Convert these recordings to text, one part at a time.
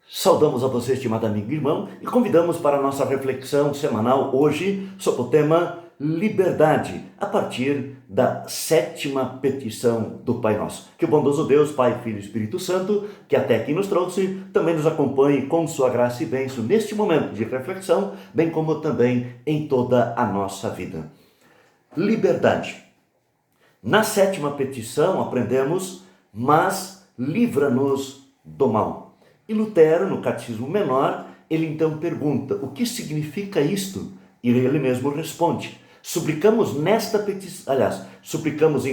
Saudamos a você, estimado amigo e irmão, e convidamos para a nossa reflexão semanal hoje sobre o tema liberdade, a partir da 7ª petição do Pai Nosso. Que o bondoso Deus, Pai, Filho e Espírito Santo, que até aqui nos trouxe, também nos acompanhe com sua graça e bênção neste momento de reflexão, bem como também em toda a nossa vida. Liberdade. Na 7ª petição aprendemos, mas livra-nos do mal. E Lutero, no Catecismo Menor, ele então pergunta, o que significa isto? E ele mesmo responde, suplicamos em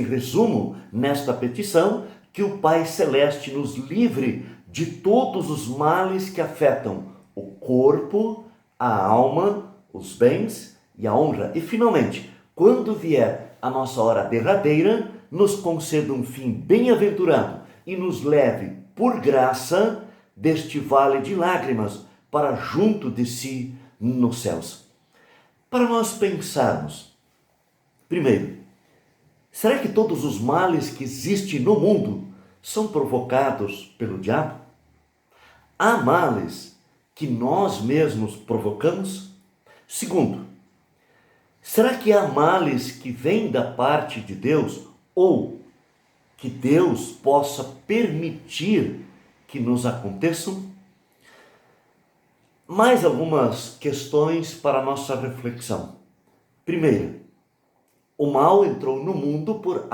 resumo, nesta petição, que o Pai Celeste nos livre de todos os males que afetam o corpo, a alma, os bens e a honra. E finalmente, quando vier a nossa hora derradeira, nos conceda um fim bem-aventurado e nos leve, por graça, deste vale de lágrimas para junto de si nos céus. Para nós pensarmos, primeiro, será que todos os males que existem no mundo são provocados pelo diabo? Há males que nós mesmos provocamos? Segundo, será que há males que vêm da parte de Deus ou que Deus possa permitir que nos aconteçam? Mais algumas questões para a nossa reflexão. Primeiro, o mal entrou no mundo por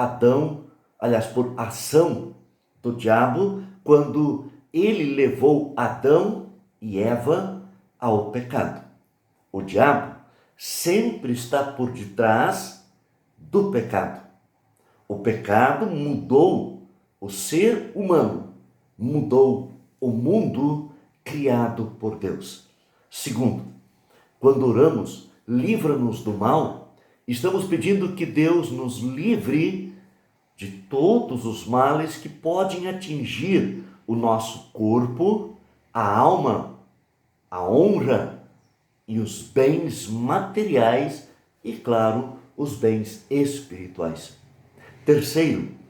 por ação do diabo, quando ele levou Adão e Eva ao pecado. O diabo sempre está por detrás do pecado. O pecado mudou o ser humano, mudou o mundo criado por Deus. Segundo, quando oramos, livra-nos do mal, estamos pedindo que Deus nos livre de todos os males que podem atingir o nosso corpo, a alma, a honra e os bens materiais e, claro, os bens espirituais. Terceiro,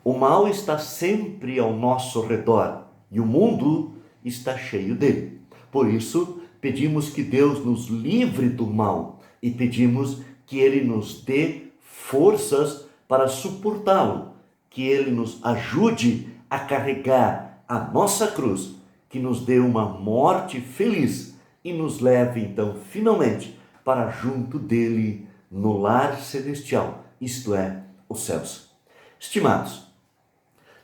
o mal está sempre ao nosso redor e o mundo está cheio dele. Por isso, pedimos que Deus nos livre do mal e pedimos que Ele nos dê forças para suportá-lo, que Ele nos ajude a carregar a nossa cruz, que nos dê uma morte feliz e nos leve, então, finalmente, para junto dele no lar celestial, isto é, os céus. Estimados,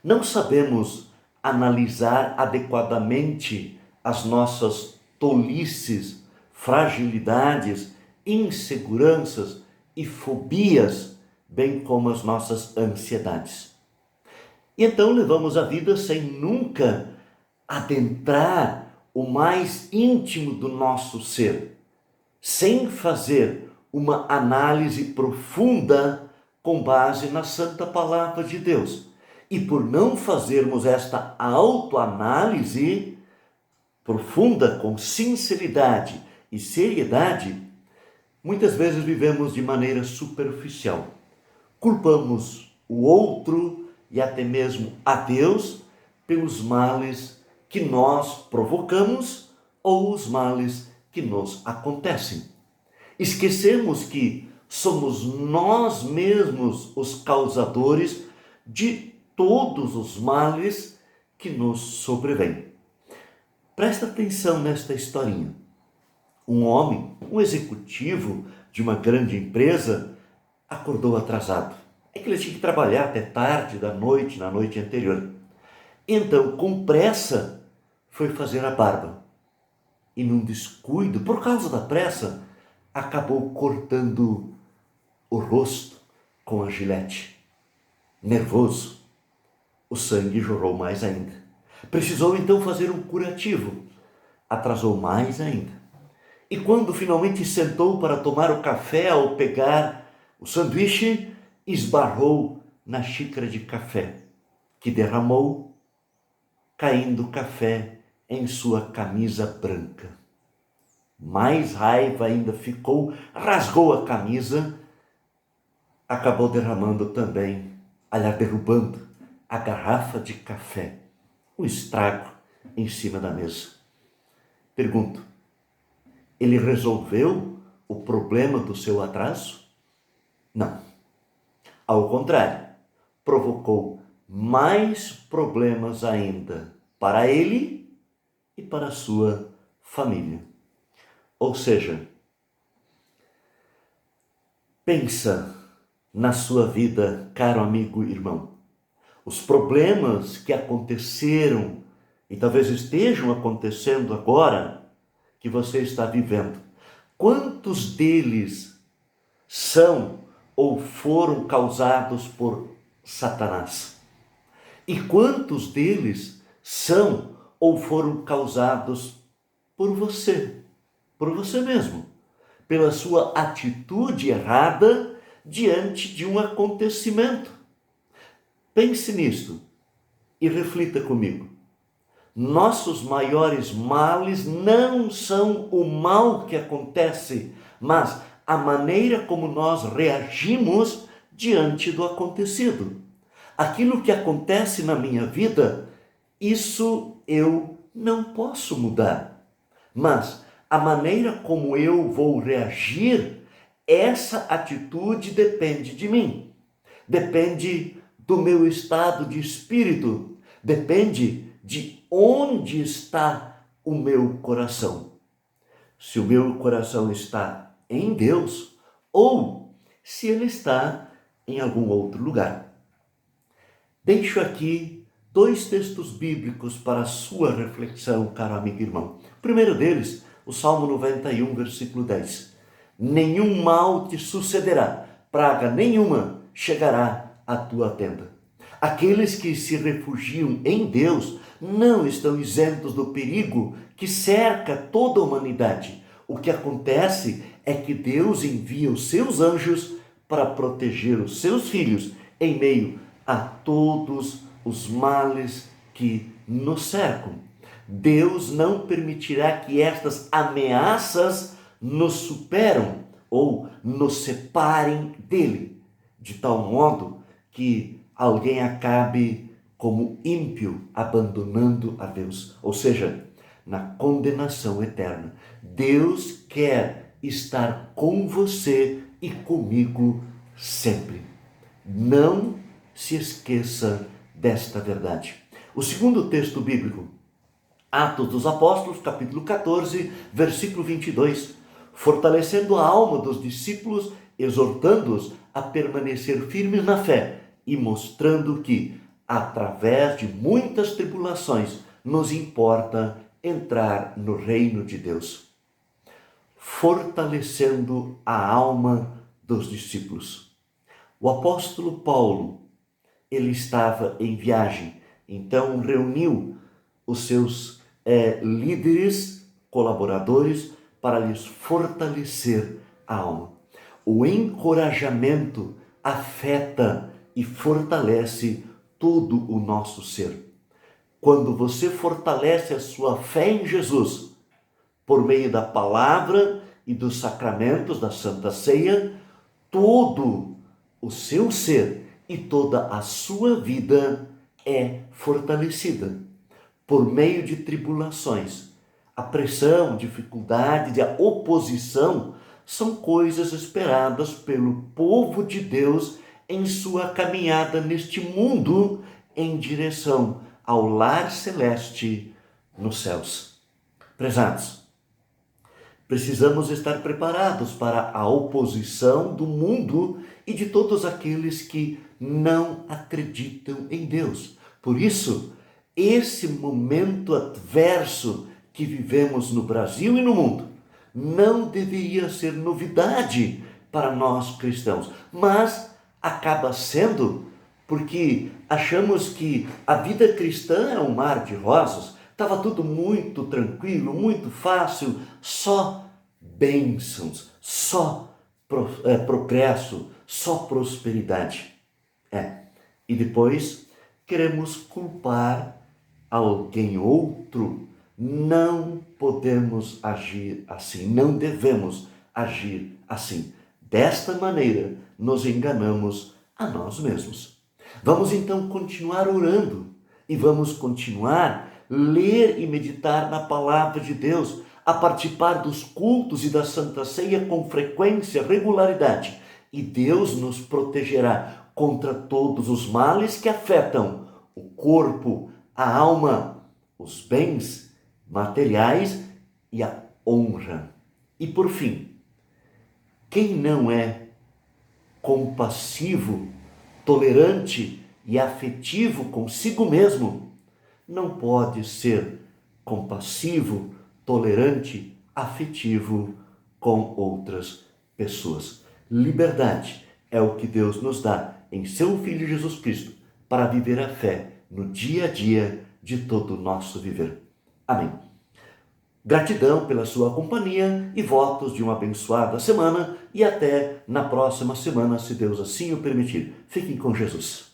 não sabemos analisar adequadamente as nossas tolices, fragilidades, inseguranças e fobias, bem como as nossas ansiedades. E então levamos a vida sem nunca adentrar o mais íntimo do nosso ser, sem fazer uma análise profunda com base na Santa Palavra de Deus. E por não fazermos esta autoanálise profunda, com sinceridade e seriedade, muitas vezes vivemos de maneira superficial. Culpamos o outro e até mesmo a Deus pelos males que nós provocamos ou os males que nos acontecem. Esquecemos que somos nós mesmos os causadores de todos os males que nos sobrevêm. Presta atenção nesta historinha. Um homem, um executivo de uma grande empresa, acordou atrasado. É que ele tinha que trabalhar até tarde da noite, na noite anterior. Então, com pressa, foi fazer a barba. E num descuido, por causa da pressa, acabou cortando o rosto com a gilete. Nervoso, o sangue jorrou mais ainda. Precisou então fazer um curativo. Atrasou mais ainda. E quando finalmente sentou para tomar o café, ao pegar o sanduíche, esbarrou na xícara de café, que derramou, caindo café em sua camisa branca. Mais raiva ainda ficou, rasgou a camisa, acabou derramando também, derrubando a garrafa de café, o estrago em cima da mesa. Pergunto, ele resolveu o problema do seu atraso? Não. Ao contrário, provocou mais problemas ainda para ele e para a sua família. Ou seja, pensa na sua vida, caro amigo e irmão. Os problemas que aconteceram e talvez estejam acontecendo agora, que você está vivendo, quantos deles são ou foram causados por Satanás? E quantos deles são ou foram causados por você mesmo, pela sua atitude errada diante de um acontecimento? Pense nisto e reflita comigo. Nossos maiores males não são o mal que acontece, mas a maneira como nós reagimos diante do acontecido. Aquilo que acontece na minha vida, isso eu não posso mudar. Mas a maneira como eu vou reagir, essa atitude depende de mim. Depende do meu estado de espírito. Depende de onde está o meu coração. Se o meu coração está em Deus ou se ele está em algum outro lugar. Deixo aqui 2 textos bíblicos para a sua reflexão, caro amigo e irmão. O primeiro deles, o Salmo 91, versículo 10. Nenhum mal te sucederá, praga nenhuma chegará à tua tenda. Aqueles que se refugiam em Deus não estão isentos do perigo que cerca toda a humanidade. O que acontece é que Deus envia os seus anjos para proteger os seus filhos em meio a todos os males que nos cercam. Deus não permitirá que estas ameaças nos superem ou nos separem dele, de tal modo que alguém acabe como ímpio, abandonando a Deus, ou seja, na condenação eterna. Deus quer estar com você e comigo sempre. Não se esqueça desta verdade. O segundo texto bíblico, Atos dos Apóstolos, capítulo 14, versículo 22. Fortalecendo a alma dos discípulos, exortando-os a permanecer firmes na fé e mostrando que, através de muitas tribulações, nos importa entrar no reino de Deus. Fortalecendo a alma dos discípulos. O apóstolo Paulo, ele estava em viagem, então reuniu os seus líderes, colaboradores, para lhes fortalecer a alma. O encorajamento afeta e fortalece todo o nosso ser. Quando você fortalece a sua fé em Jesus, por meio da palavra e dos sacramentos da Santa Ceia, todo o seu ser e toda a sua vida é fortalecida por meio de tribulações. A pressão, dificuldade, a oposição são coisas esperadas pelo povo de Deus em sua caminhada neste mundo em direção ao lar celeste nos céus. Prezados, precisamos estar preparados para a oposição do mundo e de todos aqueles que não acreditam em Deus. Por isso, esse momento adverso que vivemos no Brasil e no mundo não deveria ser novidade para nós cristãos, mas acaba sendo porque achamos que a vida cristã é um mar de rosas, estava tudo muito tranquilo, muito fácil, só bênçãos, só progresso, só prosperidade. E depois queremos culpar alguém outro. Não podemos agir assim, não devemos agir assim. Desta maneira, nos enganamos a nós mesmos. Vamos então continuar orando e vamos continuar ler e meditar na palavra de Deus, a participar dos cultos e da Santa Ceia com frequência, regularidade, e Deus nos protegerá contra todos os males que afetam o corpo, a alma, os bens materiais e a honra. E por fim, quem não é compassivo, tolerante e afetivo consigo mesmo, não pode ser compassivo, tolerante, afetivo com outras pessoas. Liberdade é o que Deus nos dá em seu Filho Jesus Cristo para viver a fé no dia a dia de todo o nosso viver. Amém. Gratidão pela sua companhia e votos de uma abençoada semana e até na próxima semana, se Deus assim o permitir. Fiquem com Jesus.